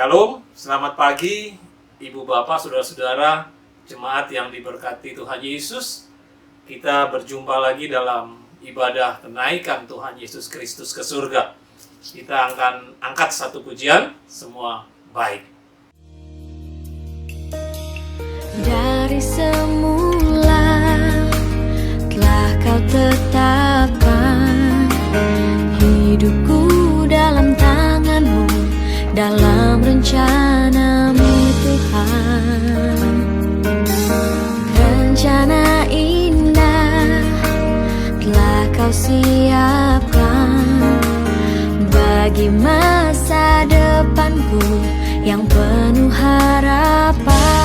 Shalom, selamat pagi Ibu Bapak, Saudara-saudara, jemaat yang diberkati Tuhan Yesus. Kita berjumpa lagi dalam ibadah kenaikan Tuhan Yesus Kristus ke surga. Kita akan angkat satu pujian, semua baik. Dari semula telah kau tetapkan hidupku dalam tangan-Mu, dalam rencana-Mu Tuhan. Rencana indah telah kau siapkan bagi masa depanku yang penuh harapan.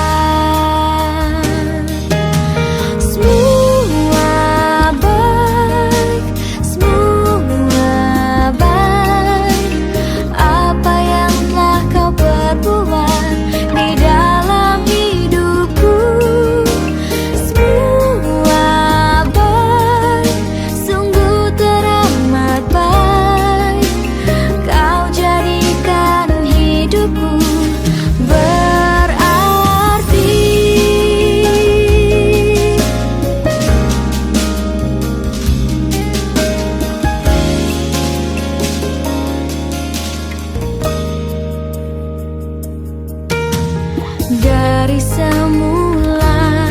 Dari semula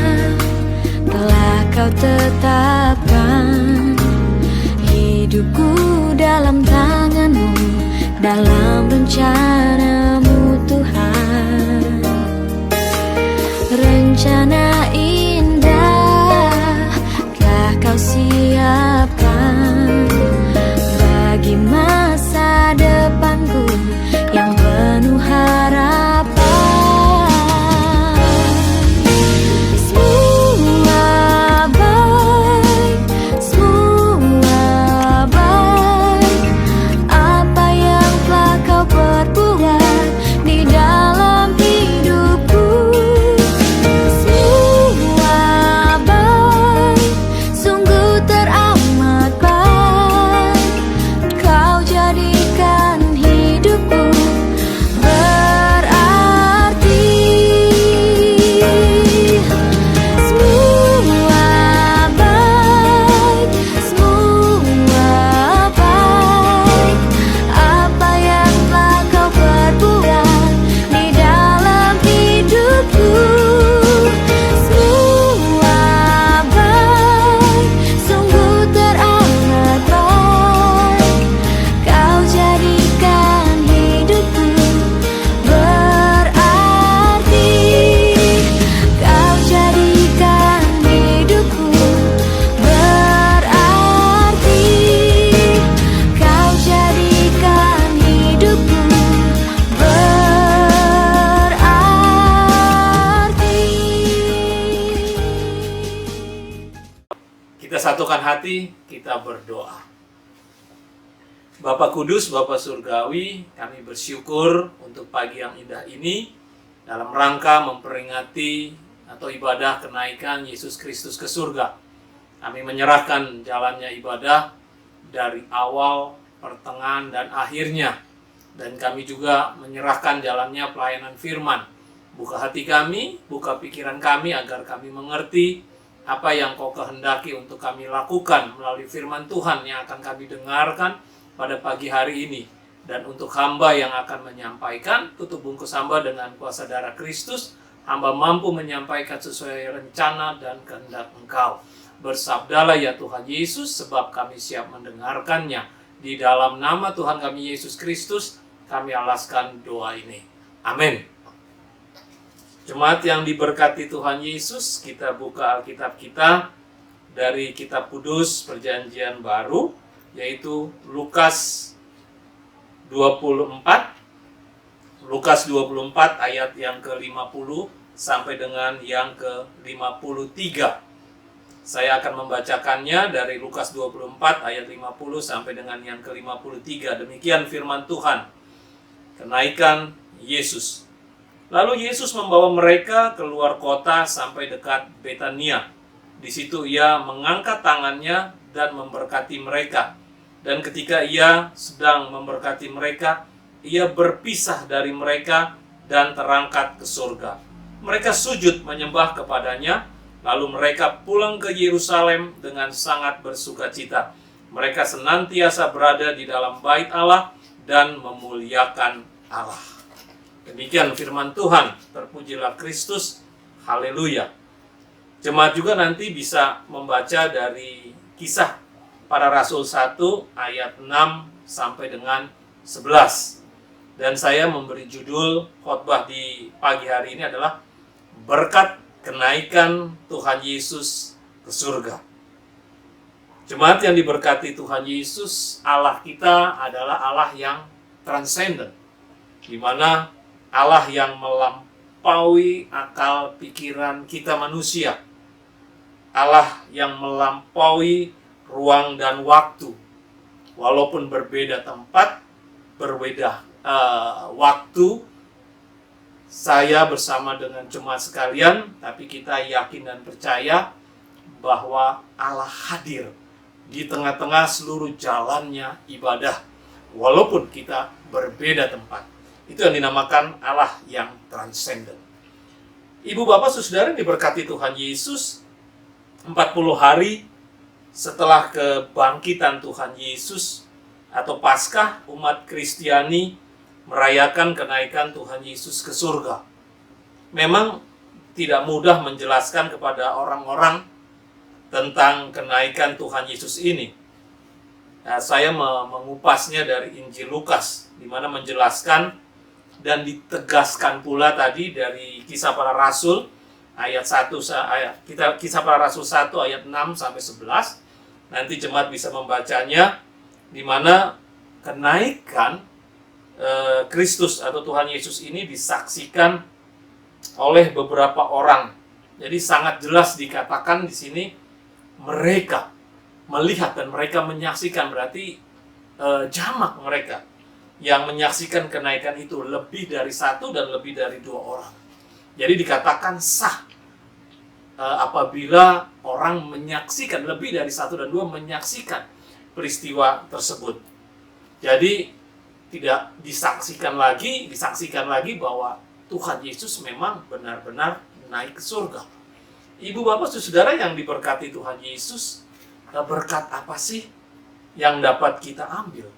telah kau tetapkan hidupku dalam tangan-Mu, dalam rencana-Mu Tuhan. Rencana indah telah kau siapkan bagi masa depanku yang penuh harapan. Kita satukan hati, kita berdoa. Bapa Kudus, Bapa Surgawi, kami bersyukur untuk pagi yang indah ini dalam rangka memperingati atau ibadah kenaikan Yesus Kristus ke surga. Kami menyerahkan jalannya ibadah dari awal, pertengahan, dan akhirnya. Dan kami juga menyerahkan jalannya pelayanan firman. Buka hati kami, buka pikiran kami agar kami mengerti apa yang Kau kehendaki untuk kami lakukan melalui firman Tuhan yang akan kami dengarkan pada pagi hari ini. Dan untuk hamba yang akan menyampaikan, tutup bungkus hamba dengan kuasa darah Kristus. Hamba mampu menyampaikan sesuai rencana dan kehendak Engkau. Bersabdalah ya Tuhan Yesus, sebab kami siap mendengarkannya. Di dalam nama Tuhan kami Yesus Kristus, kami alaskan doa ini. Amin. Jemaat yang diberkati Tuhan Yesus, kita buka Alkitab kita dari Kitab Kudus Perjanjian Baru, yaitu Lukas 24. Lukas 24 ayat yang ke-50 sampai dengan yang ke-53. Saya akan membacakannya dari Lukas 24 ayat 50 sampai dengan yang ke-53. Demikian firman Tuhan. Kenaikan Yesus. Lalu Yesus membawa mereka keluar kota sampai dekat Betania. Di situ ia mengangkat tangannya dan memberkati mereka. Dan ketika ia sedang memberkati mereka, ia berpisah dari mereka dan terangkat ke surga. Mereka sujud menyembah kepadanya, lalu mereka pulang ke Yerusalem dengan sangat bersukacita. Mereka senantiasa berada di dalam bait Allah dan memuliakan Allah. Demikian firman Tuhan, terpujilah Kristus, haleluya. Jemaat juga nanti bisa membaca dari Kisah Para Rasul 1 ayat 6 sampai dengan 11. Dan saya memberi judul khotbah di pagi hari ini adalah berkat kenaikan Tuhan Yesus ke surga. Jemaat yang diberkati Tuhan Yesus, Allah kita adalah Allah yang transenden, di mana Allah yang melampaui akal pikiran kita manusia, Allah yang melampaui ruang dan waktu. Walaupun berbeda tempat, berbeda waktu, saya bersama dengan jemaat sekalian, tapi kita yakin dan percaya bahwa Allah hadir di tengah-tengah seluruh jalannya ibadah, walaupun kita berbeda tempat. Itu yang dinamakan Allah yang transenden. Ibu bapak saudara diberkati Tuhan Yesus, 40 hari setelah kebangkitan Tuhan Yesus atau Paskah, umat Kristiani merayakan kenaikan Tuhan Yesus ke surga. Memang tidak mudah menjelaskan kepada orang-orang tentang kenaikan Tuhan Yesus ini. Nah, saya mengupasnya dari Injil Lukas, di mana menjelaskan dan ditegaskan pula tadi dari Kisah Para Rasul ayat 1 Kisah Para Rasul 1 ayat 6 sampai 11. Nanti jemaat bisa membacanya, di mana kenaikan Kristus atau Tuhan Yesus ini disaksikan oleh beberapa orang. Jadi sangat jelas dikatakan di sini mereka melihat dan mereka menyaksikan, berarti jamak mereka yang menyaksikan kenaikan itu lebih dari satu dan lebih dari 2 orang. Jadi dikatakan sah apabila orang menyaksikan, lebih dari 1 dan 2 menyaksikan peristiwa tersebut. Jadi tidak disaksikan lagi bahwa Tuhan Yesus memang benar-benar naik ke surga. Ibu bapak saudara yang diberkati Tuhan Yesus, berkat apa sih yang dapat kita ambil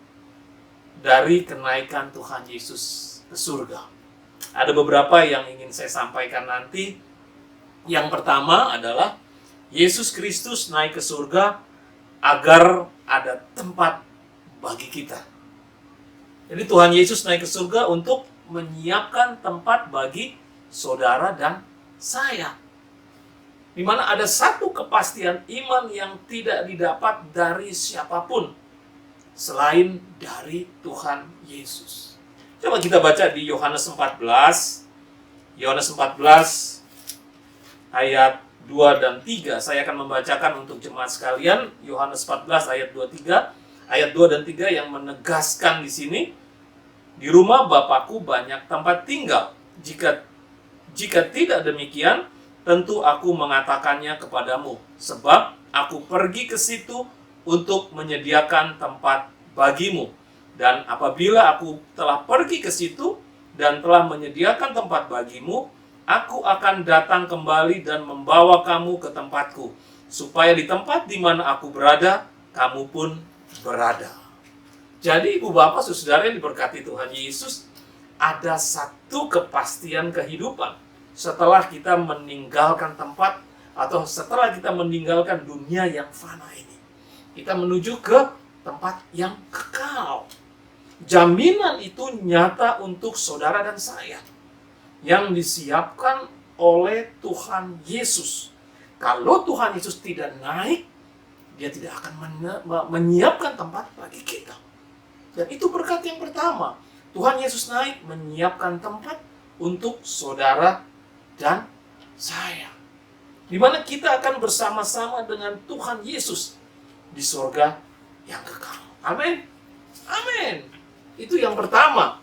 dari kenaikan Tuhan Yesus ke surga? Ada beberapa yang ingin saya sampaikan nanti. Yang pertama adalah Yesus Kristus naik ke surga agar ada tempat bagi kita. Jadi Tuhan Yesus naik ke surga untuk menyiapkan tempat bagi saudara dan saya. Di mana ada satu kepastian iman yang tidak didapat dari siapapun selain dari Tuhan Yesus. Coba kita baca di Yohanes 14. Yohanes 14 ayat 2 dan 3. Saya akan membacakan untuk jemaat sekalian. Yohanes 14 ayat 23. Ayat 2 dan 3 yang menegaskan di sini, di rumah Bapakku banyak tempat tinggal. Jika tidak demikian, tentu aku mengatakannya kepadamu, sebab aku pergi ke situ untuk menyediakan tempat bagimu. Dan apabila aku telah pergi ke situ dan telah menyediakan tempat bagimu, aku akan datang kembali dan membawa kamu ke tempatku, supaya di tempat di mana aku berada, kamu pun berada. Jadi ibu bapak saudara yang diberkati Tuhan Yesus, ada satu kepastian kehidupan setelah kita meninggalkan tempat atau setelah kita meninggalkan dunia yang fana ini. Kita menuju ke tempat yang kekal. Jaminan itu nyata untuk saudara dan saya yang disiapkan oleh Tuhan Yesus. Kalau Tuhan Yesus tidak naik, Dia tidak akan menyiapkan tempat bagi kita. Dan itu berkat yang pertama. Tuhan Yesus naik menyiapkan tempat untuk saudara dan saya. Di mana kita akan bersama-sama dengan Tuhan Yesus di surga yang kekal. Amin. Amin. Itu yang pertama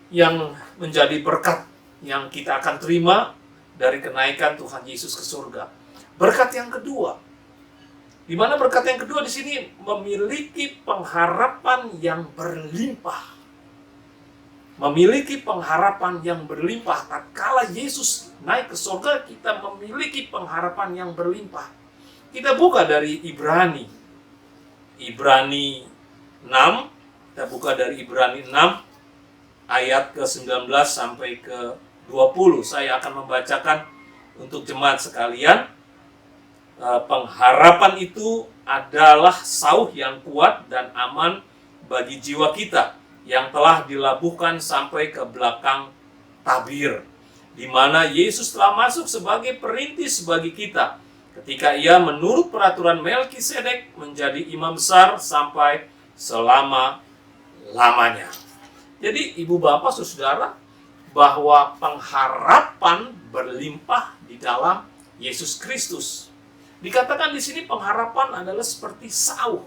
yang menjadi berkat yang kita akan terima dari kenaikan Tuhan Yesus ke surga. Berkat yang kedua, Di mana berkat yang kedua di sini memiliki pengharapan yang berlimpah. Memiliki pengharapan yang berlimpah. Tatkala Yesus naik ke surga, kita memiliki pengharapan yang berlimpah. Kita buka dari Ibrani 6. Kita buka dari Ibrani 6 ayat ke-19 sampai ke-20. Saya akan membacakan untuk jemaat sekalian. Pengharapan itu adalah sauh yang kuat dan aman bagi jiwa kita yang telah dilabuhkan sampai ke belakang tabir, di mana Yesus telah masuk sebagai perintis bagi kita ketika ia menurut peraturan Melkisedek menjadi imam besar sampai selama-lamanya. Jadi ibu bapak saudara, bahwa pengharapan berlimpah di dalam Yesus Kristus. Dikatakan di sini pengharapan adalah seperti sauh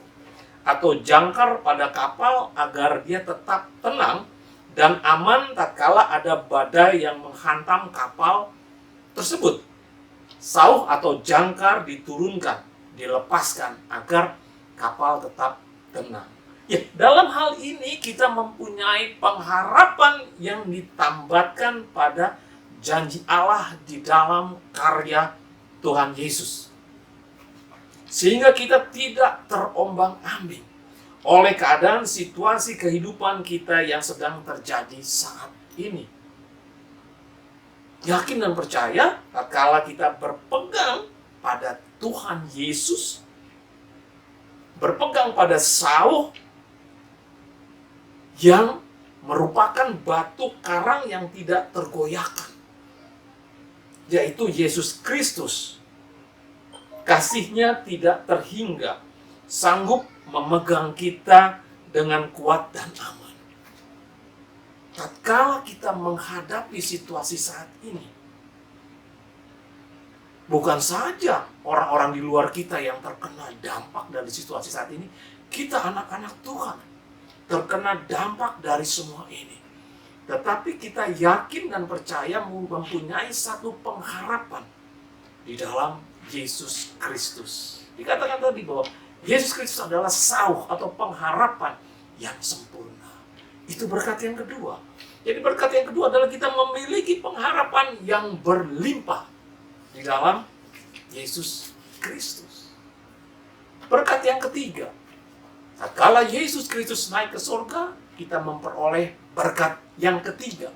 atau jangkar pada kapal agar dia tetap tenang dan aman tatkala ada badai yang menghantam kapal tersebut. Sauh atau jangkar diturunkan, dilepaskan agar kapal tetap tenang. Ya, dalam hal ini kita mempunyai pengharapan yang ditambatkan pada janji Allah di dalam karya Tuhan Yesus. Sehingga kita tidak terombang-ambing oleh keadaan situasi kehidupan kita yang sedang terjadi saat ini. Yakin dan percaya tatkala kita berpegang pada Tuhan Yesus, berpegang pada sauh yang merupakan batu karang yang tidak tergoyahkan, yaitu Yesus Kristus. Kasih-Nya tidak terhingga, sanggup memegang kita dengan kuat dan aman. Tatkala kita menghadapi situasi saat ini, bukan saja orang-orang di luar kita yang terkena dampak dari situasi saat ini, kita anak-anak Tuhan terkena dampak dari semua ini. Tetapi kita yakin dan percaya mempunyai satu pengharapan di dalam Yesus Kristus. Dikatakan tadi bahwa Yesus Kristus adalah sauh atau pengharapan yang sempurna. Itu berkat yang kedua. Jadi berkat yang kedua adalah kita memiliki pengharapan yang berlimpah di dalam Yesus Kristus. Berkat yang ketiga, tatkala Yesus Kristus naik ke surga, kita memperoleh berkat yang ketiga,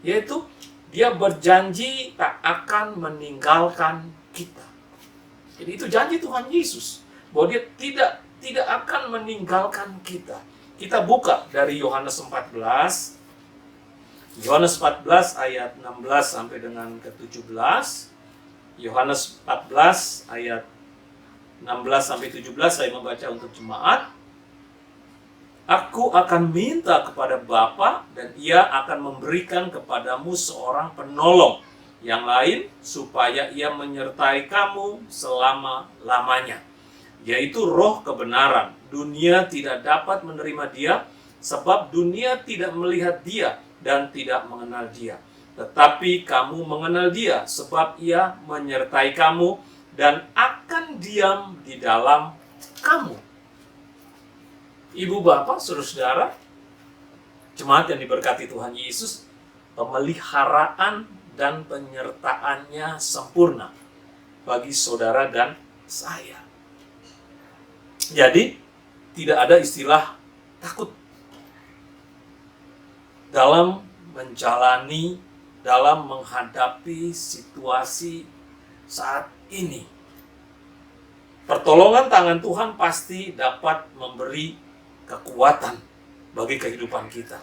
yaitu Dia berjanji tak akan meninggalkan kita. Jadi itu janji Tuhan Yesus bahwa Dia tidak akan meninggalkan kita. Kita buka dari Yohanes 14. Yohanes 14 ayat 16 sampai dengan ke-17. Yohanes 14 ayat 16 sampai 17 saya membaca untuk jemaat. Aku akan minta kepada Bapa dan Ia akan memberikan kepadamu seorang penolong yang lain supaya Ia menyertai kamu selama-lamanya, yaitu Roh kebenaran. Dunia tidak dapat menerima Dia sebab dunia tidak melihat Dia dan tidak mengenal Dia. Tetapi kamu mengenal Dia sebab Ia menyertai kamu dan akan diam di dalam kamu. Ibu bapak, saudara-saudara, jemaat yang diberkati Tuhan Yesus, pemeliharaan dan penyertaannya sempurna bagi saudara dan saya. Jadi, tidak ada istilah takut dalam menjalani, dalam menghadapi situasi saat ini. Pertolongan tangan Tuhan pasti dapat memberi kekuatan bagi kehidupan kita.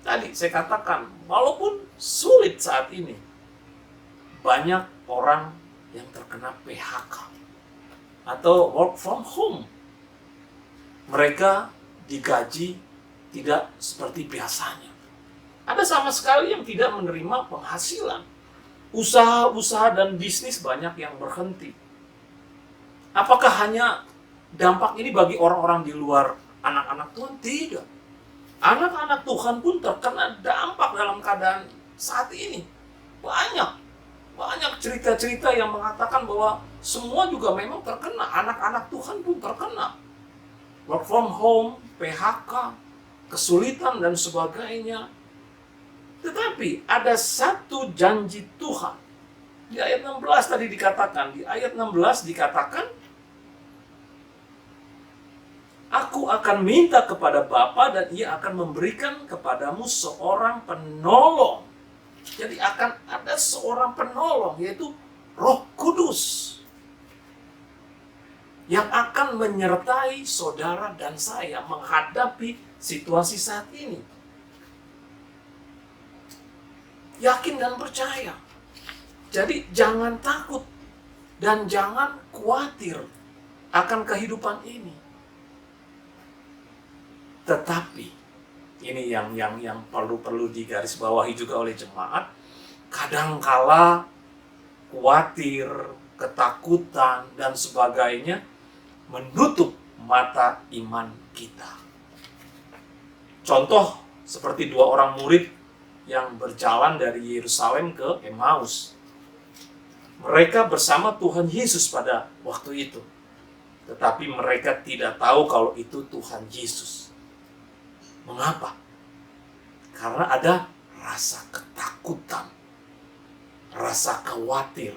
Tadi saya katakan, walaupun sulit saat ini, banyak orang yang terkena PHK atau work from home. Mereka digaji tidak seperti biasanya. Ada sama sekali yang tidak menerima penghasilan. Usaha-usaha dan bisnis banyak yang berhenti. Apakah hanya dampak ini bagi orang-orang di luar anak-anak Tuhan? Tidak. Anak-anak Tuhan pun terkena dampak dalam keadaan saat ini. Banyak. Banyak cerita-cerita yang mengatakan bahwa semua juga memang terkena. Anak-anak Tuhan pun terkena. Work from home, PHK, kesulitan dan sebagainya. Tetapi ada satu janji Tuhan. Di ayat 16 tadi dikatakan, Aku akan minta kepada Bapa dan Ia akan memberikan kepadamu seorang penolong. Jadi akan ada seorang penolong, yaitu Roh Kudus, yang akan menyertai saudara dan saya menghadapi situasi saat ini. Yakin dan percaya. Jadi jangan takut dan jangan khawatir akan kehidupan ini. Tetapi ini yang perlu digarisbawahi juga oleh jemaat. Kadangkala khawatir, ketakutan dan sebagainya menutup mata iman kita. Contoh seperti 2 orang murid yang berjalan dari Yerusalem ke Emmaus. Mereka bersama Tuhan Yesus pada waktu itu. Tetapi mereka tidak tahu kalau itu Tuhan Yesus. Mengapa? Karena ada rasa ketakutan, rasa khawatir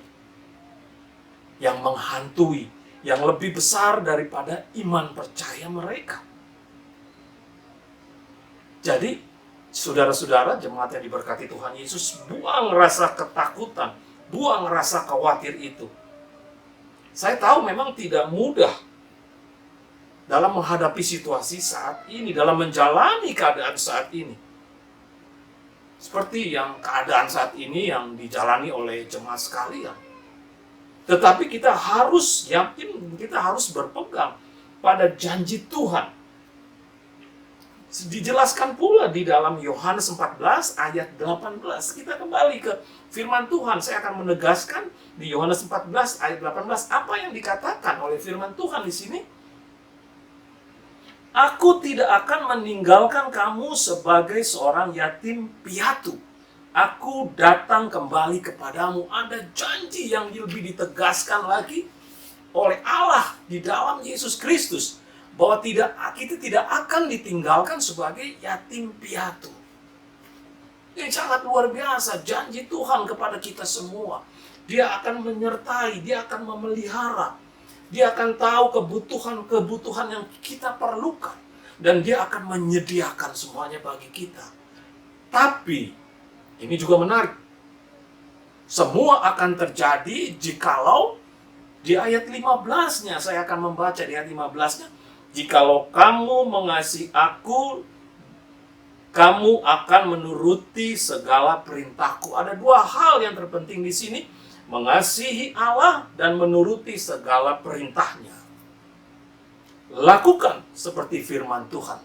yang menghantui, yang lebih besar daripada iman percaya mereka. Jadi, saudara-saudara, jemaat yang diberkati Tuhan Yesus, buang rasa ketakutan, buang rasa khawatir itu. Saya tahu memang tidak mudah dalam menghadapi situasi saat ini, dalam menjalani keadaan saat ini. Seperti yang keadaan saat ini yang dijalani oleh jemaat sekalian. Tetapi kita harus yakin, kita harus berpegang pada janji Tuhan. Dijelaskan pula di dalam Yohanes 14 ayat 18. Kita kembali ke firman Tuhan. Saya akan menegaskan di Yohanes 14 ayat 18 apa yang dikatakan oleh firman Tuhan di sini. Aku tidak akan meninggalkan kamu sebagai seorang yatim piatu. Aku datang kembali kepadamu. Ada janji yang lebih ditegaskan lagi oleh Allah di dalam Yesus Kristus. Bahwa kita tidak akan ditinggalkan sebagai yatim piatu. Ini sangat luar biasa. Janji Tuhan kepada kita semua. Dia akan menyertai, Dia akan memelihara. Dia akan tahu kebutuhan yang kita perlukan. Dan Dia akan menyediakan semuanya bagi kita. Tapi, ini juga menarik. Semua akan terjadi jikalau di ayat 15-nya, saya akan membaca di ayat 15-nya. Jikalau kamu mengasihi aku, kamu akan menuruti segala perintahku. Ada 2 hal yang terpenting di sini. Mengasihi Allah dan menuruti segala perintahnya. Lakukan seperti firman Tuhan,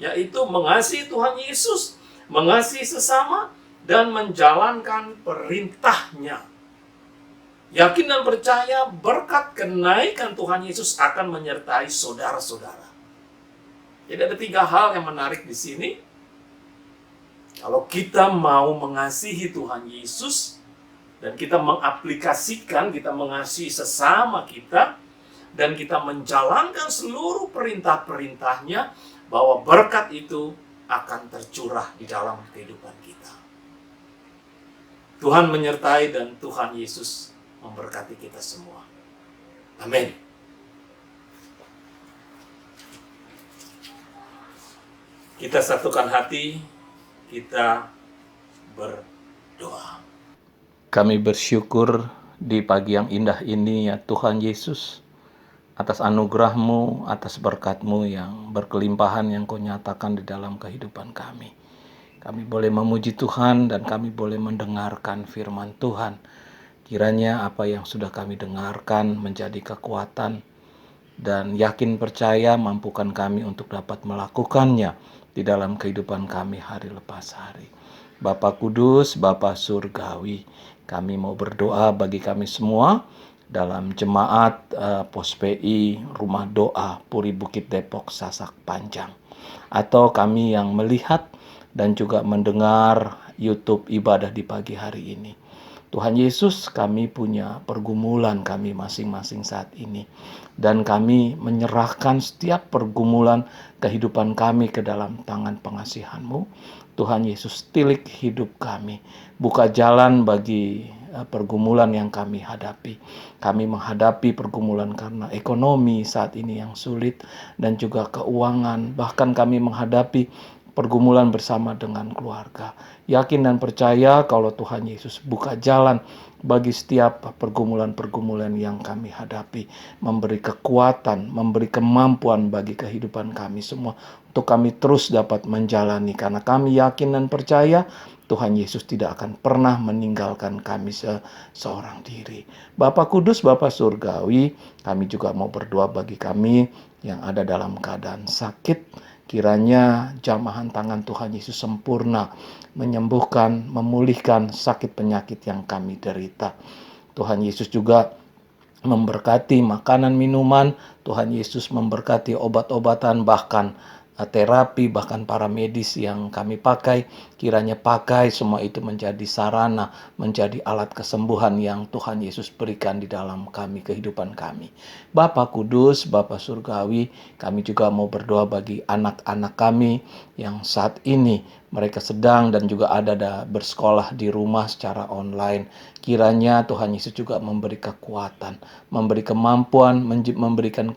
yaitu mengasihi Tuhan Yesus, mengasihi sesama, dan menjalankan perintahnya. Yakin dan percaya berkat kenaikan Tuhan Yesus akan menyertai saudara-saudara. Jadi ada 3 hal yang menarik di sini. Kalau kita mau mengasihi Tuhan Yesus, dan kita mengaplikasikan, kita mengasihi sesama kita, dan kita menjalankan seluruh perintah-perintahnya, bahwa berkat itu akan tercurah di dalam kehidupan kita. Tuhan menyertai dan Tuhan Yesus memberkati kita semua. Amin. Kita satukan hati, kita berdoa. Kami bersyukur di pagi yang indah ini ya Tuhan Yesus, atas anugerah-Mu, atas berkat-Mu yang berkelimpahan yang Kau nyatakan di dalam kehidupan kami. Kami boleh memuji Tuhan dan kami boleh mendengarkan firman Tuhan. Kiranya apa yang sudah kami dengarkan menjadi kekuatan dan yakin percaya mampukan kami untuk dapat melakukannya di dalam kehidupan kami hari lepas hari. Bapa Kudus, Bapa Surgawi, kami mau berdoa bagi kami semua dalam jemaat Pos PI Rumah Doa Puri Bukit Depok Sasak Panjang, atau kami yang melihat dan juga mendengar YouTube ibadah di pagi hari ini. Tuhan Yesus, kami punya pergumulan kami masing-masing saat ini. Dan kami menyerahkan setiap pergumulan kehidupan kami ke dalam tangan pengasihan-Mu. Tuhan Yesus, tilik hidup kami. Buka jalan bagi pergumulan yang kami hadapi. Kami menghadapi pergumulan karena ekonomi saat ini yang sulit dan juga keuangan. Bahkan kami menghadapi pergumulan bersama dengan keluarga. Yakin dan percaya kalau Tuhan Yesus buka jalan bagi setiap pergumulan-pergumulan yang kami hadapi, memberi kekuatan, memberi kemampuan bagi kehidupan kami semua untuk kami terus dapat menjalani, karena kami yakin dan percaya Tuhan Yesus tidak akan pernah meninggalkan kami seorang diri. Bapa Kudus, Bapa Surgawi, kami juga mau berdoa bagi kami yang ada dalam keadaan sakit. Kiranya jamahan tangan Tuhan Yesus sempurna, menyembuhkan, memulihkan sakit penyakit yang kami derita. Tuhan Yesus juga memberkati makanan minuman, Tuhan Yesus memberkati obat-obatan, bahkan terapi, bahkan para medis yang kami pakai. Kiranya pakai semua itu menjadi sarana, menjadi alat kesembuhan yang Tuhan Yesus berikan di dalam kami, kehidupan kami. Bapa Kudus, Bapa Surgawi, kami juga mau berdoa bagi anak-anak kami yang saat ini mereka sedang dan juga ada bersekolah di rumah secara online. Kiranya Tuhan Yesus juga memberi kekuatan, memberi kemampuan, memberikan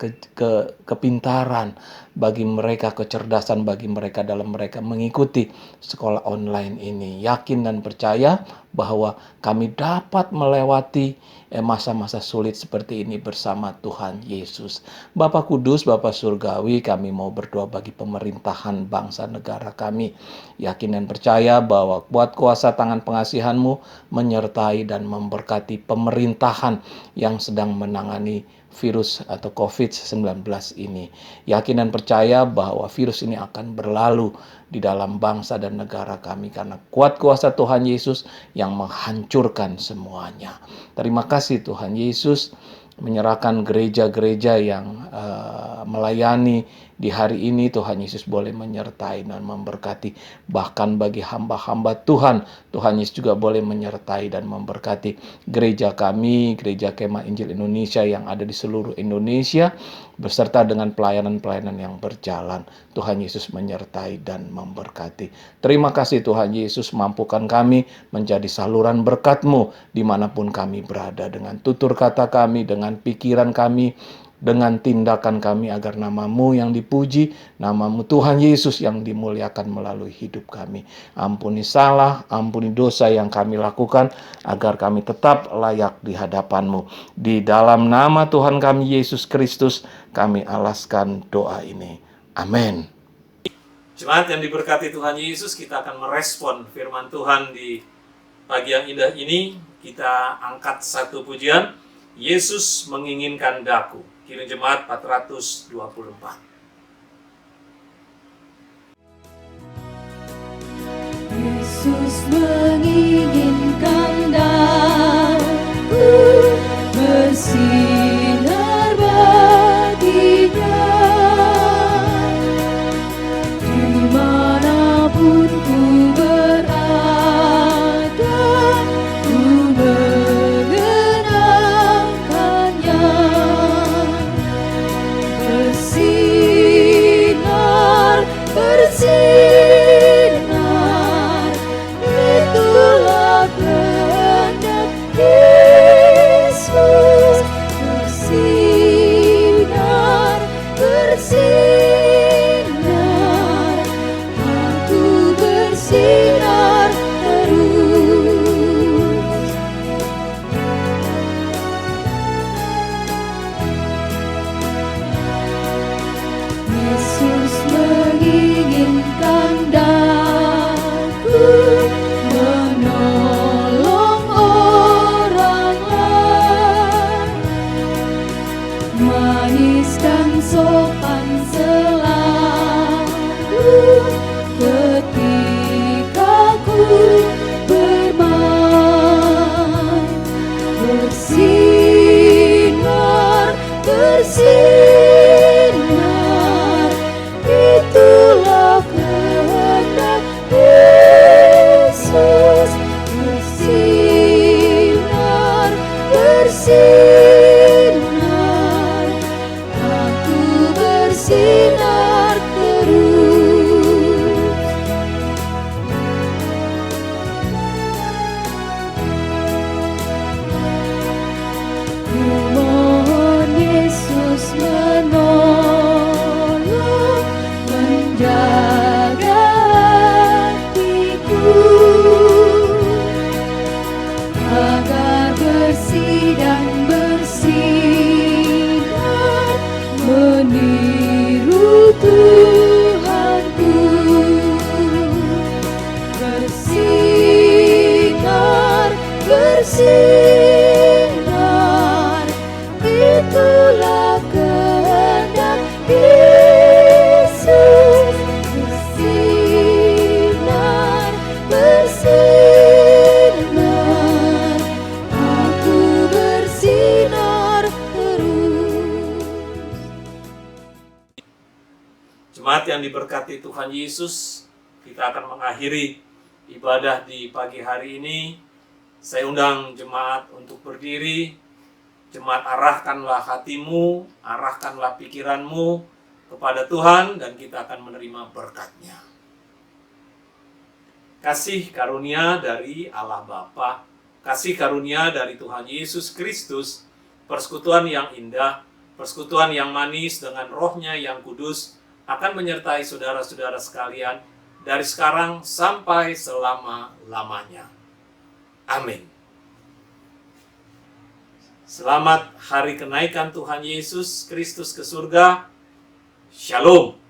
kepintaran bagi mereka, kecerdasan bagi mereka dalam mereka mengikuti sekolah online ini. Yakin dan percaya bahwa kami dapat melewati masa-masa sulit seperti ini bersama Tuhan Yesus. Bapa Kudus, Bapa Surgawi, kami mau berdoa bagi pemerintahan bangsa negara kami. Yakin dan percaya bahwa kuat kuasa tangan pengasihan-Mu menyertai dan memberkati pemerintahan yang sedang menangani virus atau COVID-19 ini. Yakin dan percaya bahwa virus ini akan berlalu di dalam bangsa dan negara kami karena kuat kuasa Tuhan Yesus yang menghancurkan semuanya. Terima kasih Tuhan Yesus, menyerahkan gereja-gereja yang melayani di hari ini. Tuhan Yesus boleh menyertai dan memberkati. Bahkan bagi hamba-hamba Tuhan, Tuhan Yesus juga boleh menyertai dan memberkati gereja kami, Gereja Kemah Injil Indonesia yang ada di seluruh Indonesia, beserta dengan pelayanan-pelayanan yang berjalan. Tuhan Yesus menyertai dan memberkati. Terima kasih Tuhan Yesus, mampukan kami menjadi saluran berkat-Mu dimanapun kami berada, dengan tutur kata kami, dengan pikiran kami, dengan tindakan kami, agar nama-Mu yang dipuji, nama-Mu Tuhan Yesus yang dimuliakan melalui hidup kami. Ampuni salah, ampuni dosa yang kami lakukan, agar kami tetap layak di hadapan-Mu. Di dalam nama Tuhan kami Yesus Kristus, kami alaskan doa ini. Amin. Jemaat yang diberkati Tuhan Yesus, kita akan merespon firman Tuhan di pagi yang indah ini. Kita angkat satu pujian, Yesus menginginkan daku. Kirim jemaat 424. Yesus menginginkan daku bersinar baginya, dimanapun ku berada, ku mengenangkannya. Bersinar, bersinar, itulah kehendak Yesus. Bersinar, bersinar, aku bersinar terus. Yesus menginginkan daku menolong orang lain, manis dan sopan selalu ketika ku bermain. Bersinar, bersinar, itulah kehendak Yesus. diberkati Tuhan Yesus, kita akan mengakhiri ibadah di pagi hari ini. Saya undang jemaat untuk berdiri. Jemaat, arahkanlah hatimu, arahkanlah pikiranmu kepada Tuhan, dan kita akan menerima berkat-Nya. Kasih karunia dari Allah Bapa, kasih karunia dari Tuhan Yesus Kristus, persekutuan yang indah, persekutuan yang manis dengan Roh-Nya yang kudus akan menyertai saudara-saudara sekalian dari sekarang sampai selama-lamanya. Amin. Selamat hari kenaikan Tuhan Yesus Kristus ke surga. Shalom.